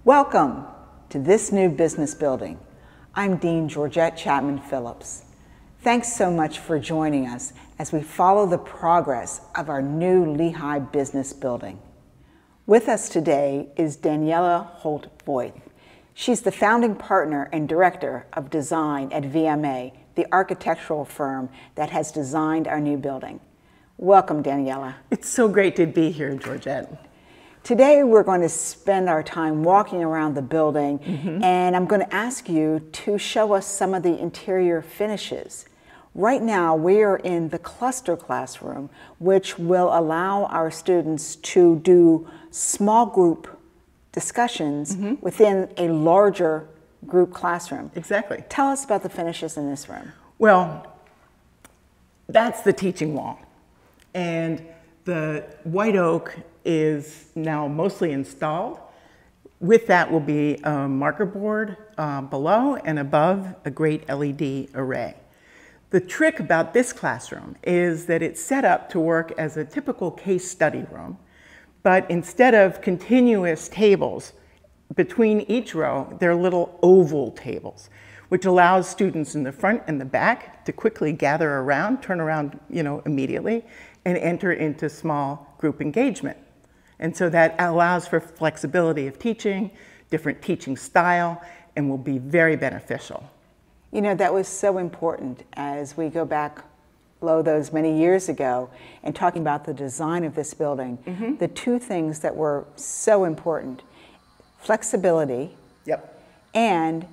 Welcome to this new business building. I'm Dean Georgette Chapman Phillips. Thanks so much for joining us as we follow the progress of our new Lehigh Business Building. With us today is Daniela Holt Voith. She's the founding partner and director of design at VMA, the architectural firm that has designed our new building. Welcome, Daniela. It's so great to be here, Georgette. Today we're going to spend our time walking around the building, and I'm going to ask you to show us some of the interior finishes. Right now we are in the cluster classroom, which will allow our students to do small group discussions within a larger group classroom. Exactly. Tell us about the finishes in this room. Well, that's the teaching wall. And the white oak is now mostly installed. With that will be a marker board below, and above a great LED array. The trick about this classroom is that it's set up to work as a typical case study room, but instead of continuous tables between each row, they're little oval tables, which allows students in the front and the back to quickly gather around, turn around, immediately, and enter into small group engagement. And so that allows for flexibility of teaching, different teaching style, and will be very beneficial. That was so important as we go back those many years ago and talking about the design of this building. The two things that were so important, flexibility and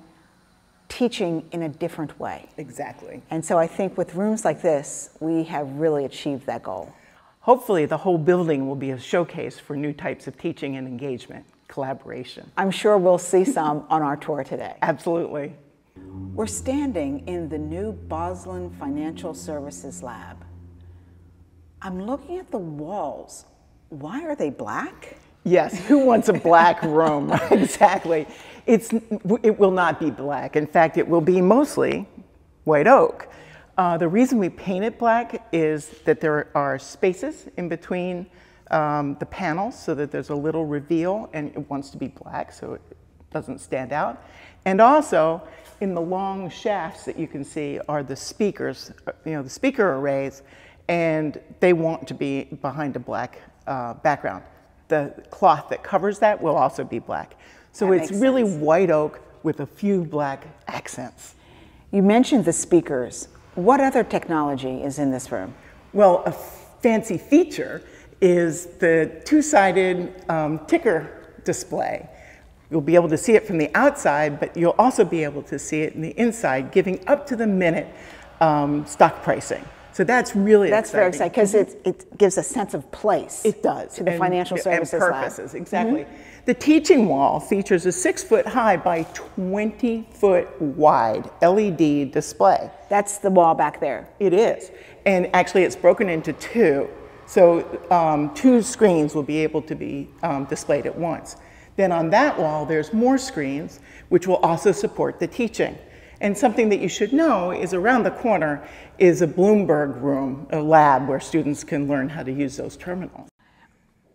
teaching in a different way. Exactly. And so I think with rooms like this, we have really achieved that goal. Hopefully the whole building will be a showcase for new types of teaching and engagement, collaboration. I'm sure we'll see some on our tour today. Absolutely. We're standing in the new Boslin Financial Services Lab. I'm looking at the walls. Why are they black? Yes, who wants a black room? Exactly. It will not be black. In fact, it will be mostly white oak. The reason we paint it black is that there are spaces in between the panels so that there's a little reveal, and it wants to be black so it doesn't stand out. And also, in the long shafts that you can see are the speakers, the speaker arrays, and they want to be behind a black background. The cloth that covers that will also be black. So it's really white oak with a few black accents. You mentioned the speakers. What other technology is in this room? Well, a fancy feature is the two-sided ticker display. You'll be able to see it from the outside, but you'll also be able to see it in the inside, giving up to the minute stock pricing. So that's really exciting. That's very exciting because it gives a sense of place. It does. To the financial services and purposes, lab. Exactly. The teaching wall features a 6-foot high by 20-foot wide LED display. That's the wall back there. It is. And actually it's broken into two. So 2 screens will be able to be displayed at once. Then on that wall, there's more screens, which will also support the teaching. And something that you should know is around the corner is a Bloomberg room, a lab where students can learn how to use those terminals.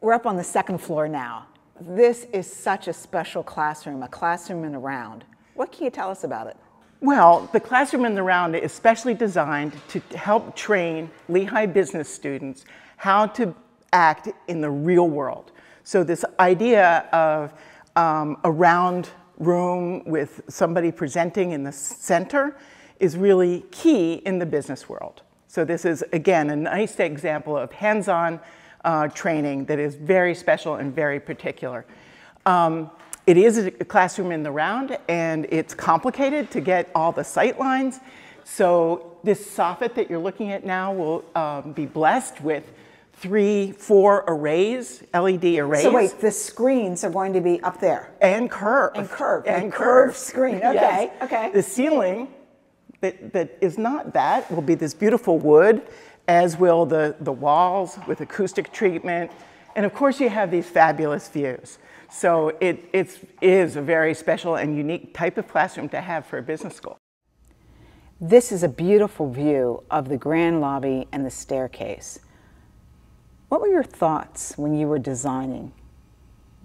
We're up on the 2nd floor now. This is such a special classroom, a classroom in the round. What can you tell us about it? Well, the classroom in the round is specially designed to help train Lehigh business students how to act in the real world. So this idea of a round room with somebody presenting in the center is really key in the business world. So this is, again, a nice example of hands-on training that is very special and very particular. It is a classroom in the round, and it's complicated to get all the sight lines. So this soffit that you're looking at now will be blessed with 3, 4 arrays, LED arrays. So wait, the screens are going to be up there? And curved. And curved. And curved screen, okay, yes. Okay. The ceiling that is not that will be this beautiful wood, as will the walls with acoustic treatment. And of course you have these fabulous views. So it is a very special and unique type of classroom to have for a business school. This is a beautiful view of the grand lobby and the staircase. What were your thoughts when you were designing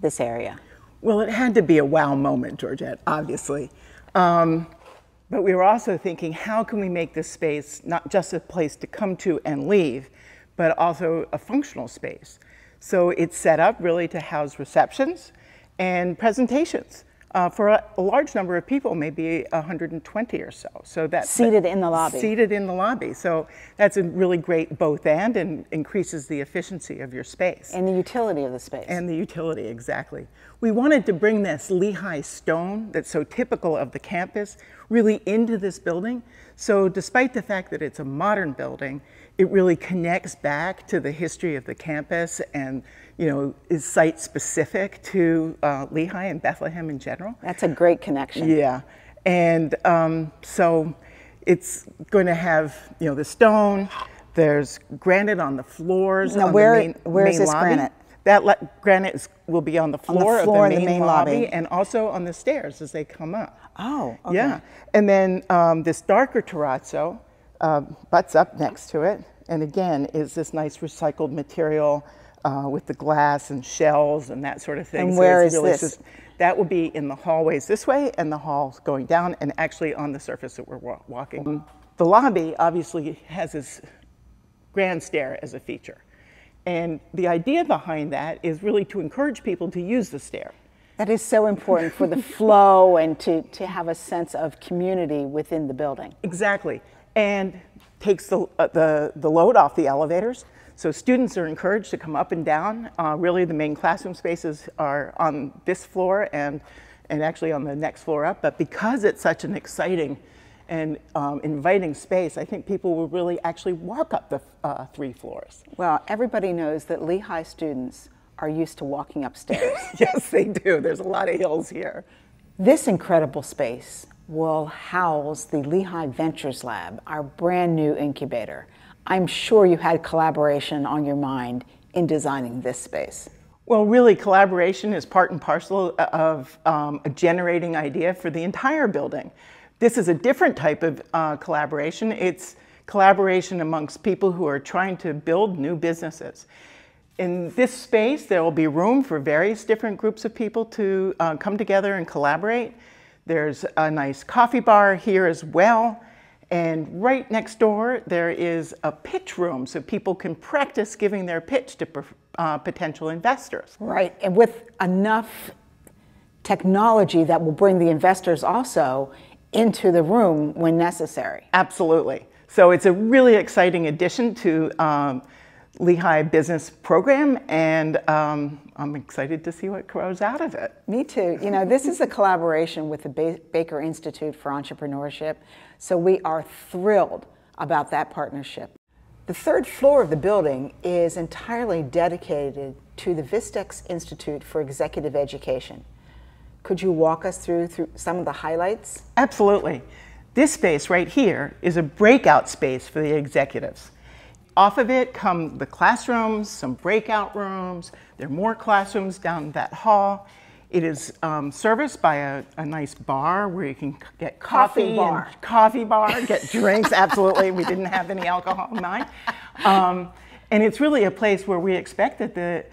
this area? Well, it had to be a wow moment, Georgette, obviously. But we were also thinking, how can we make this space not just a place to come to and leave, but also a functional space? So it's set up really to house receptions and presentations for a large number of people, maybe 120 or so. So that's seated in the lobby. Seated in the lobby. So that's a really great both and increases the efficiency of your space. And the utility of the space. And the utility, exactly. We wanted to bring this Lehigh stone that's so typical of the campus really into this building. So despite the fact that it's a modern building, it really connects back to the history of the campus and, you know, is site specific to Lehigh and Bethlehem in general. That's a great connection. Yeah, and so it's going to have, you know, the stone. There's granite on the floors. Now, on where the is main this lobby. granite? That granite will be on the floor, of the main lobby, and also on the stairs as they come up. Oh, okay. Yeah, and then this darker terrazzo butts up next to it, and again is this nice recycled material with the glass and shells and that sort of thing. And so where it's is really this? That will be in the hallways this way, and the halls going down, and actually on the surface that we're walking. The lobby obviously has this grand stair as a feature. And the idea behind that is really to encourage people to use the stair. That is so important for the flow and to have a sense of community within the building. Exactly. And takes the load off the elevators. So students are encouraged to come up and down. Really the main classroom spaces are on this floor and actually on the next floor up. But because it's such an exciting and inviting space, I think people will really actually walk up the 3 floors. Well, everybody knows that Lehigh students are used to walking upstairs. Yes, they do. There's a lot of hills here. This incredible space will house the Lehigh Ventures Lab, our brand new incubator. I'm sure you had collaboration on your mind in designing this space. Well, really, collaboration is part and parcel of a generating idea for the entire building. This is a different type of collaboration. It's collaboration amongst people who are trying to build new businesses. In this space, there will be room for various different groups of people to come together and collaborate. There's a nice coffee bar here as well. And right next door, there is a pitch room so people can practice giving their pitch to potential investors. Right, and with enough technology that will bring the investors also into the room when necessary. Absolutely. So it's a really exciting addition to Lehigh Business program, and I'm excited to see what grows out of it. Me too. You know, this is a collaboration with the Baker Institute for Entrepreneurship, so we are thrilled about that partnership. The 3rd floor of the building is entirely dedicated to the Vistex Institute for Executive Education. Could you walk us through some of the highlights? Absolutely. This space right here is a breakout space for the executives. Off of it come the classrooms, some breakout rooms. There are more classrooms down that hall. It is serviced by a nice bar where you can get coffee bar, get drinks. Absolutely, we didn't have any alcohol in mine. And it's really a place where we expect that the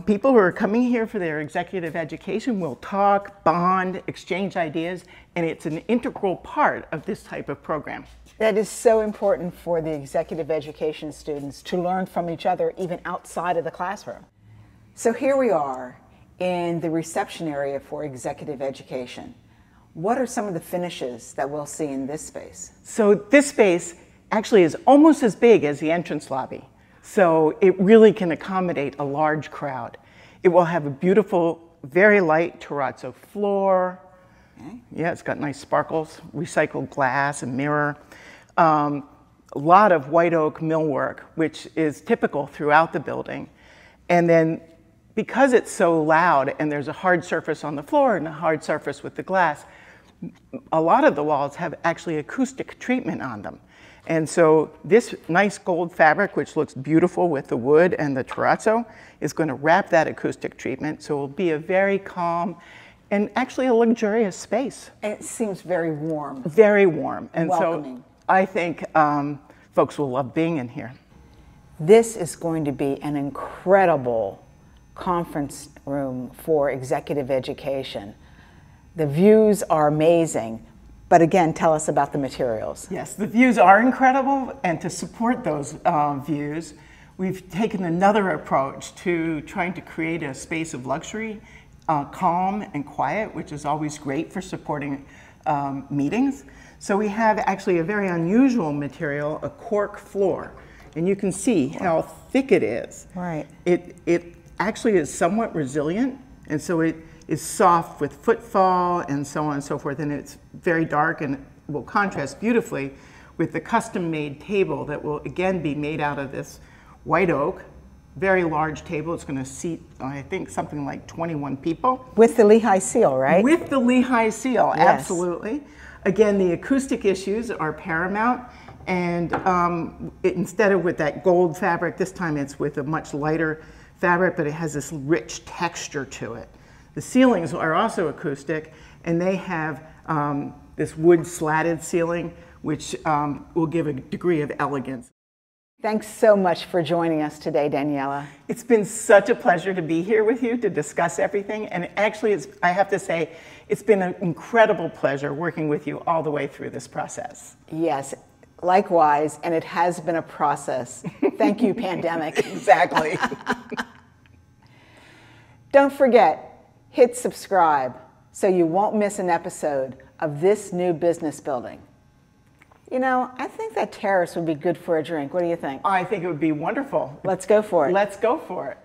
people who are coming here for their executive education will talk, bond, exchange ideas, and it's an integral part of this type of program. That is so important for the executive education students to learn from each other even outside of the classroom. So here we are in the reception area for executive education. What are some of the finishes that we'll see in this space? So this space actually is almost as big as the entrance lobby. So it really can accommodate a large crowd. It will have a beautiful, very light terrazzo floor. Okay. Yeah, it's got nice sparkles, recycled glass and mirror. A lot of white oak millwork, which is typical throughout the building. And then because it's so loud and there's a hard surface on the floor and a hard surface with the glass, a lot of the walls have actually acoustic treatment on them. And so this nice gold fabric, which looks beautiful with the wood and the terrazzo, is going to wrap that acoustic treatment. So it will be a very calm and actually a luxurious space. And it seems very warm. Very warm. And welcoming. So I think folks will love being in here. This is going to be an incredible conference room for executive education. The views are amazing, but again, tell us about the materials. Yes, the views are incredible, and to support those views, we've taken another approach to trying to create a space of luxury, calm and quiet, which is always great for supporting meetings. So we have actually a very unusual material, a cork floor, and you can see how thick it is. Right. It actually is somewhat resilient, and so it is soft with footfall and so on and so forth, and it's very dark and will contrast beautifully with the custom-made table that will again be made out of this white oak, very large table. It's going to seat, I think, something like 21 people. With the Lehigh seal, right? With the Lehigh seal, yes. Absolutely. Again, the acoustic issues are paramount, and instead of with that gold fabric, this time it's with a much lighter fabric, but it has this rich texture to it. The ceilings are also acoustic, and they have this wood slatted ceiling, which will give a degree of elegance. Thanks so much for joining us today, Daniela. It's been such a pleasure to be here with you to discuss everything, and actually, I have to say, it's been an incredible pleasure working with you all the way through this process. Yes, likewise, and it has been a process. Thank you, pandemic. Exactly. Don't forget, hit subscribe so you won't miss an episode of this new business building. You know, I think that terrace would be good for a drink. What do you think? I think it would be wonderful. Let's go for it. Let's go for it.